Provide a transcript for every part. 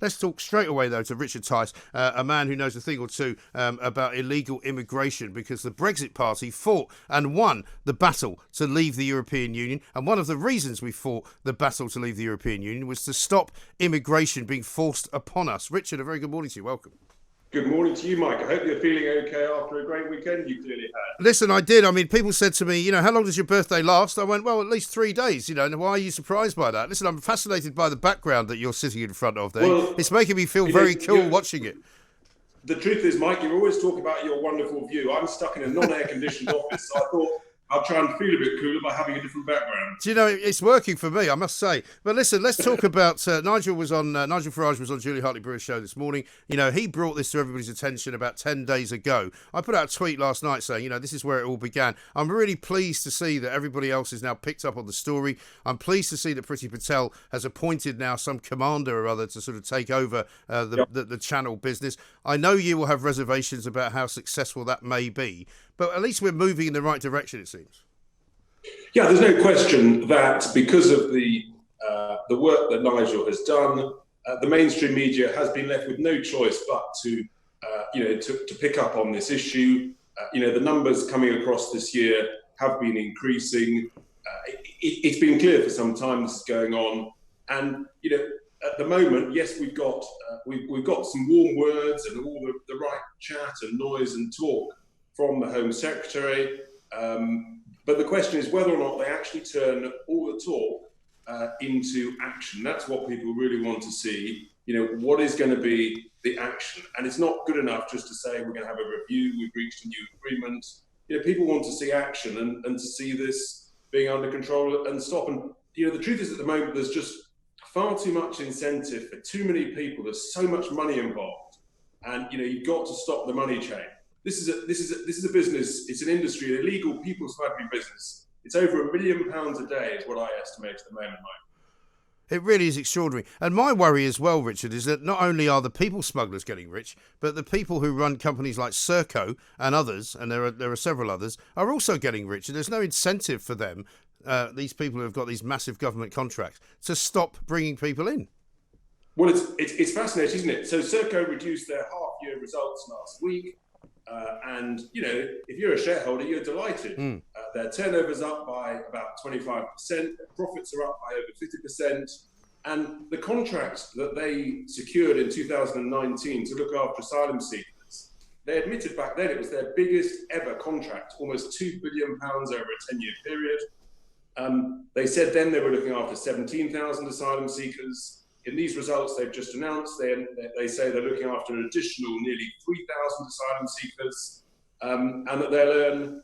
Let's talk straight away, though, to Richard Tice, a man who knows a thing or two about illegal immigration, because the Brexit Party fought and won the battle to leave the European Union. And one of the reasons we fought the battle to leave the European Union was to stop immigration being forced upon us. Richard, a very good morning to you. Welcome. Good morning to you, Mike. I hope you're feeling okay after a great weekend you clearly had. Listen, I did. I mean, people said to me, how long does your birthday last? I went, well, at least 3 days, and why are you surprised by that? Listen, I'm fascinated by the background that you're sitting in front of there. Well, it's making me feel very cool watching it. The truth is, Mike, you always talk about your wonderful view. I'm stuck in a non-air-conditioned office, so I thought I'll try and feel a bit cooler by having a different background. Do you know, it's working for me, I must say. But listen, let's talk about Nigel Farage was on Julie Hartley-Brewer's show this morning. He brought this to everybody's attention about 10 days ago. I put out a tweet last night saying, this is where it all began. I'm really pleased to see that everybody else has now picked up on the story. I'm pleased to see that Priti Patel has appointed now some commander or other to sort of take over the channel business. I know you will have reservations about how successful that may be, but at least we're moving in the right direction, it seems. Yeah, there's no question that because of the work that Nigel has done, the mainstream media has been left with no choice but to pick up on this issue. The numbers coming across this year have been increasing. It's been clear for some time this is going on, and at the moment, yes, we've got some warm words and all the right chat and noise and talk from the Home Secretary, but the question is whether or not they actually turn all the talk into action. That's what people really want to see. What is going to be the action? And it's not good enough just to say we're going to have a review, we've reached a new agreement. People want to see action and to see this being under control and stop. And the truth is, at the moment, there's just far too much incentive for too many people. There's so much money involved, and you've got to stop the money chain. This is a business. It's an industry, an illegal people smuggling business. It's over £1 million a day, is what I estimate at the moment, Mike. It really is extraordinary. And my worry as well, Richard, is that not only are the people smugglers getting rich, but the people who run companies like Serco and others, and there are several others, are also getting rich. And there's no incentive for them, these people who have got these massive government contracts, to stop bringing people in. Well, it's fascinating, isn't it? So Serco reduced their half-year results last week. And, if you're a shareholder, you're delighted. Their turnover's up by about 25%, their profits are up by over 50%. And the contract that they secured in 2019 to look after asylum seekers, they admitted back then it was their biggest ever contract, almost £2 billion over a 10-year period. They said then they were looking after 17,000 asylum seekers. In these results they've just announced, they say they're looking after an additional nearly 3,000 asylum seekers, and that they'll earn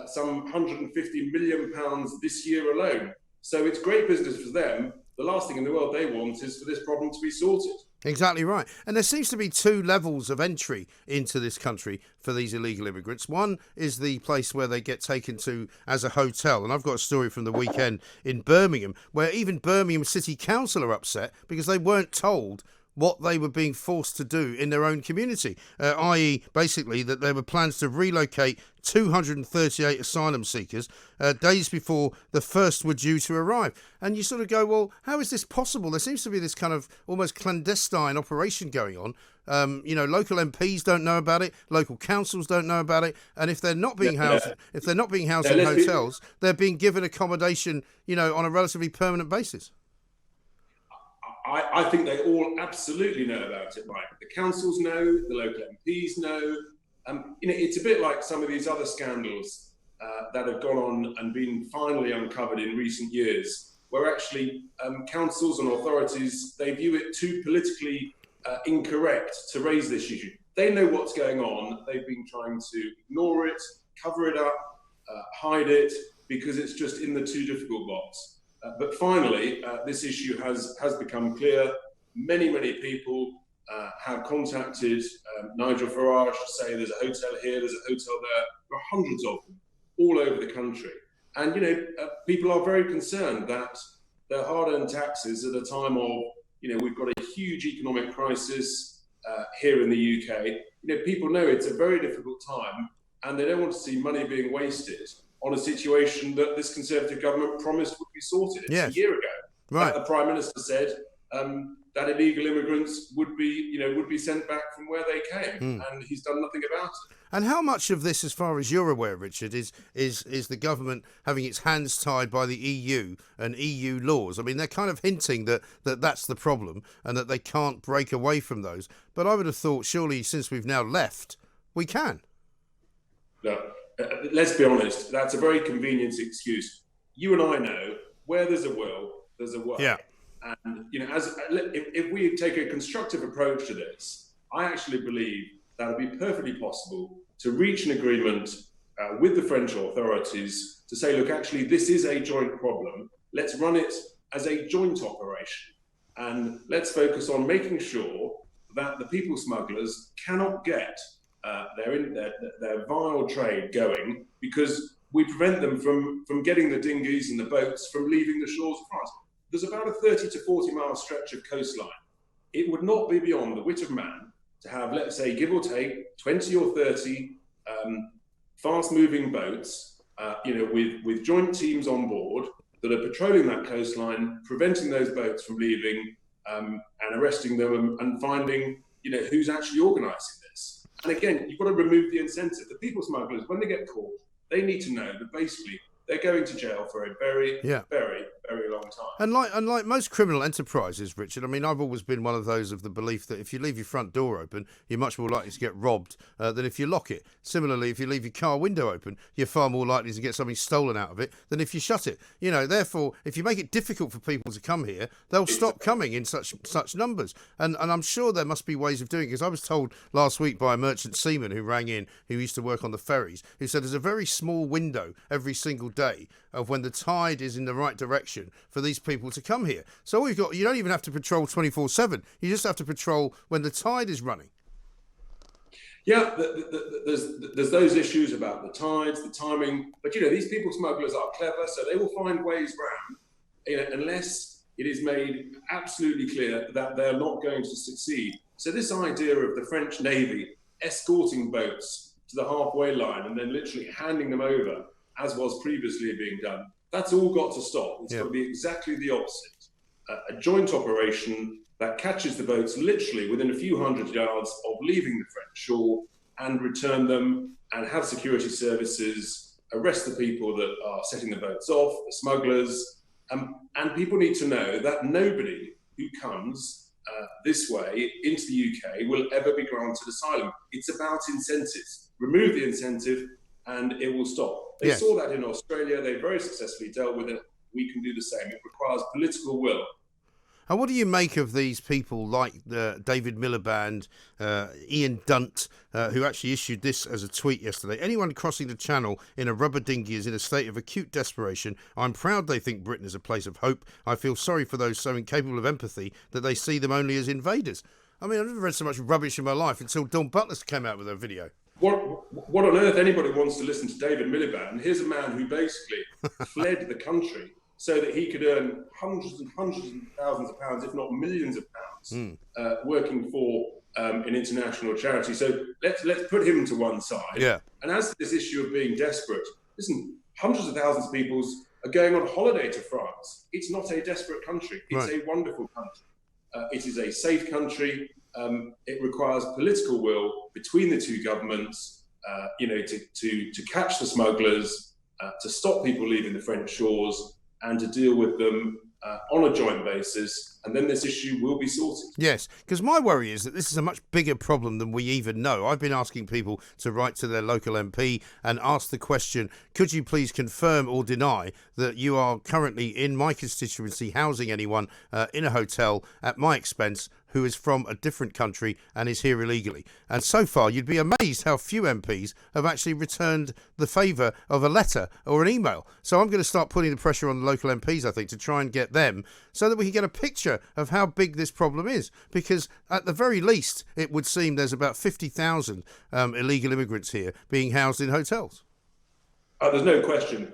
some £150 million this year alone. So it's great business for them. The last thing in the world they want is for this problem to be sorted. Exactly right. And there seems to be two levels of entry into this country for these illegal immigrants. One is the place where they get taken to as a hotel. And I've got a story from the weekend in Birmingham where even Birmingham City Council are upset because they weren't told what they were being forced to do in their own community, i.e. basically that there were plans to relocate 238 asylum seekers days before the first were due to arrive. And you sort of go, well, how is this possible? There seems to be this kind of almost clandestine operation going on. Local MPs don't know about it, local councils don't know about it, and if they're not being housed, in hotels, they're being given accommodation, on a relatively permanent basis. I think they all absolutely know about it, Mike. The councils know, the local MPs know. It's a bit like some of these other scandals that have gone on and been finally uncovered in recent years, where actually councils and authorities, they view it too politically incorrect to raise this issue. They know what's going on. They've been trying to ignore it, cover it up, hide it, because it's just in the too difficult box. But finally, this issue has become clear. Many people have contacted Nigel Farage to say there's a hotel here, there's a hotel there. There are hundreds of them all over the country. And, people are very concerned that their hard-earned taxes at a time of, we've got a huge economic crisis here in the UK. People know it's a very difficult time and they don't want to see money being wasted on a situation that this Conservative government promised would be sorted. It's a year ago. Right. The Prime Minister said, that illegal immigrants would be sent back from where they came, and he's done nothing about it. And how much of this, as far as you're aware, Richard, is the government having its hands tied by the EU and EU laws? I mean, they're kind of hinting that's the problem and that they can't break away from those. But I would have thought, surely, since we've now left, we can. No, let's be honest. That's a very convenient excuse. You and I know where there's a will, there's a way. Yeah. And if we take a constructive approach to this, I actually believe that would be perfectly possible to reach an agreement with the French authorities to say, look, actually, this is a joint problem. Let's run it as a joint operation. And let's focus on making sure that the people smugglers cannot get their vile trade going, because we prevent them from getting the dinghies and the boats from leaving the shores of France. There's about a 30 to 40 mile stretch of coastline. It would not be beyond the wit of man to have, let's say, give or take, 20 or 30 fast-moving boats, with joint teams on board that are patrolling that coastline, preventing those boats from leaving, and arresting them and finding, who's actually organising this. And again, you've got to remove the incentive. The people smugglers, when they get caught, they need to know that basically they're going to jail for a very, very, very long time. And like most criminal enterprises, Richard, I mean, I've always been one of those of the belief that if you leave your front door open, you're much more likely to get robbed than if you lock it. Similarly, if you leave your car window open, you're far more likely to get something stolen out of it than if you shut it. Therefore, if you make it difficult for people to come here, they'll stop coming in such numbers. And I'm sure there must be ways of doing it, because I was told last week by a merchant seaman who rang in, who used to work on the ferries, who said there's a very small window every single day of when the tide is in the right direction for these people to come here. So you don't even have to patrol 24/7. You just have to patrol when the tide is running. Yeah, there's those issues about the tides, the timing. But, these people smugglers are clever, so they will find ways around, unless it is made absolutely clear that they're not going to succeed. So this idea of the French Navy escorting boats to the halfway line and then literally handing them over, as was previously being done, that's all got to stop. It's got to be exactly the opposite. A joint operation that catches the boats literally within a few hundred yards of leaving the French shore and return them, and have security services arrest the people that are setting the boats off, the smugglers. And people need to know that nobody who comes this way into the UK will ever be granted asylum. It's about incentives. Remove the incentive and it will stop. They saw that in Australia. They very successfully dealt with it. We can do the same. It requires political will. And what do you make of these people like David Miliband, Ian Dunt, who actually issued this as a tweet yesterday? Anyone crossing the channel in a rubber dinghy is in a state of acute desperation. I'm proud they think Britain is a place of hope. I feel sorry for those so incapable of empathy that they see them only as invaders. I mean, I've never read so much rubbish in my life until Dawn Butler came out with a video. What on earth anybody wants to listen to David Miliband? Here's a man who basically fled the country so that he could earn hundreds and thousands of pounds, if not millions of pounds, working for an international charity. So let's put him to one side. Yeah. And as to this issue of being desperate, listen, hundreds of thousands of people are going on holiday to France. It's not a desperate country. It's a wonderful country. It is a safe country. It requires political will between the two governments, to catch the smugglers, to stop people leaving the French shores, and to deal with them on a joint basis, and then this issue will be sorted. Yes, because my worry is that this is a much bigger problem than we even know. I've been asking people to write to their local MP and ask the question, could you please confirm or deny that you are currently in my constituency housing anyone in a hotel at my expense who is from a different country and is here illegally? And so far, you'd be amazed how few MPs have actually returned the favour of a letter or an email. So I'm going to start putting the pressure on the local MPs, I think, to try and get them so that we can get a picture of how big this problem is. Because at the very least, it would seem there's about 50,000 illegal immigrants here being housed in hotels. There's no question.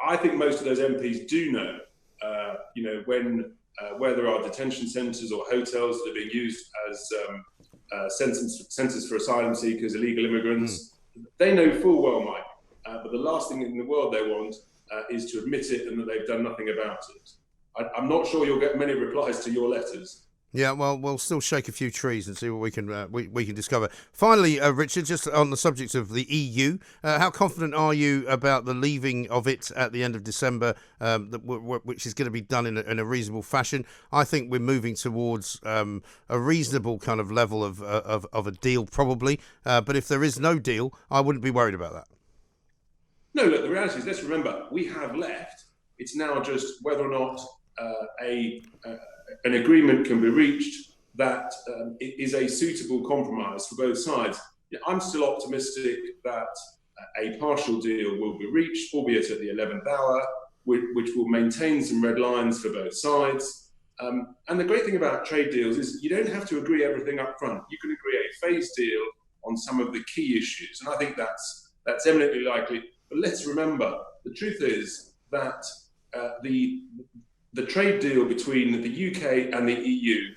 I think most of those MPs do know, where there are detention centres or hotels that are being used as centres for asylum seekers, illegal immigrants. They know full well, Mike, but the last thing in the world they want is to admit it and that they've done nothing about it. I'm not sure you'll get many replies to your letters, Yeah, well, we'll still shake a few trees and see what we can discover. Finally, Richard, just on the subject of the EU, how confident are you about the leaving of it at the end of December, which is going to be done in a reasonable fashion? I think we're moving towards a reasonable kind of level of a deal, probably. But if there is no deal, I wouldn't be worried about that. No, look, the reality is, let's remember, we have left. It's now just whether or not an agreement can be reached that is a suitable compromise for both sides. I'm still optimistic that a partial deal will be reached, albeit at the 11th hour, which will maintain some red lines for both sides. And the great thing about trade deals is you don't have to agree everything up front. You can agree a phased deal on some of the key issues. And I think that's eminently likely. But let's remember, the truth is that the trade deal between the UK and the EU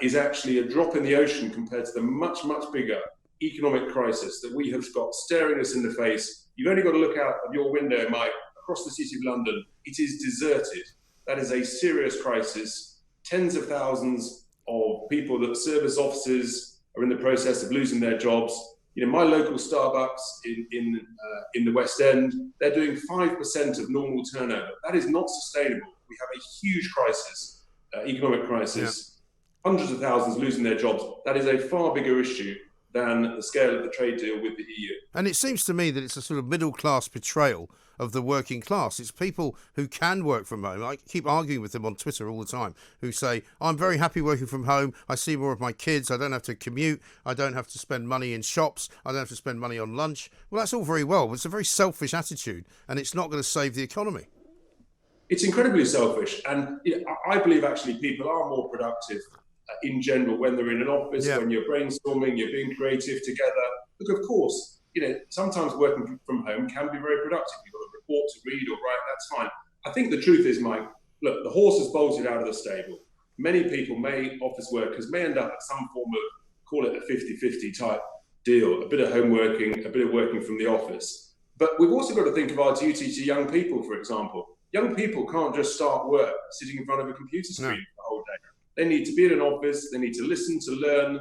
is actually a drop in the ocean compared to the much, much bigger economic crisis that we have got staring us in the face. You've only got to look out of your window, Mike, across the city of London. It is deserted. That is a serious crisis. Tens of thousands of people that service offices are in the process of losing their jobs. You know, my local Starbucks in the West End, they're doing 5% of normal turnover. That is not sustainable. We have a huge crisis, economic crisis, hundreds of thousands losing their jobs. That is a far bigger issue than the scale of the trade deal with the EU. And it seems to me that it's a sort of middle-class betrayal of the working class. It's people who can work from home. I keep arguing with them on Twitter all the time, who say, I'm very happy working from home. I see more of my kids. I don't have to commute. I don't have to spend money in shops. I don't have to spend money on lunch. Well, that's all very well, but it's a very selfish attitude, and it's not going to save the economy. It's incredibly selfish. And I believe actually people are more productive in general when they're in an office, when you're brainstorming, you're being creative together. Look, of course, sometimes working from home can be very productive. You've got a report to read or write, that's fine. I think the truth is, Mike, look, the horse has bolted out of the stable. Many people, office workers, may end up at some form of, call it a 50-50 type deal, a bit of home working, a bit of working from the office. But we've also got to think of our duty to young people, for example. Young people can't just start work sitting in front of a computer screen the whole day. They need to be in an office. They need to listen to learn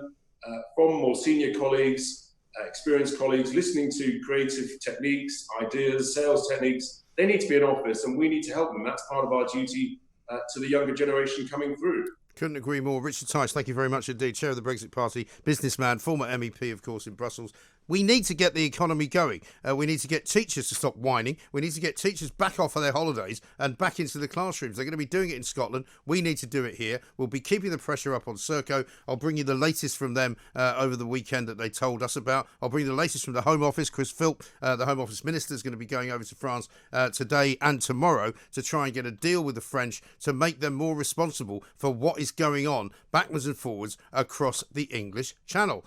from more senior colleagues, experienced colleagues, listening to creative techniques, ideas, sales techniques. They need to be in office, and we need to help them. That's part of our duty to the younger generation coming through. Couldn't agree more. Richard Tice, thank you very much indeed. Chair of the Brexit Party, businessman, former MEP, of course, in Brussels. We need to get the economy going. We need to get teachers to stop whining. We need to get teachers back off of their holidays and back into the classrooms. They're going to be doing it in Scotland. We need to do it here. We'll be keeping the pressure up on Serco. I'll bring you the latest from them over the weekend that they told us about. I'll bring you the latest from the Home Office. Chris Philp, the Home Office Minister, is going to be going over to France today and tomorrow to try and get a deal with the French to make them more responsible for what is going on backwards and forwards across the English Channel.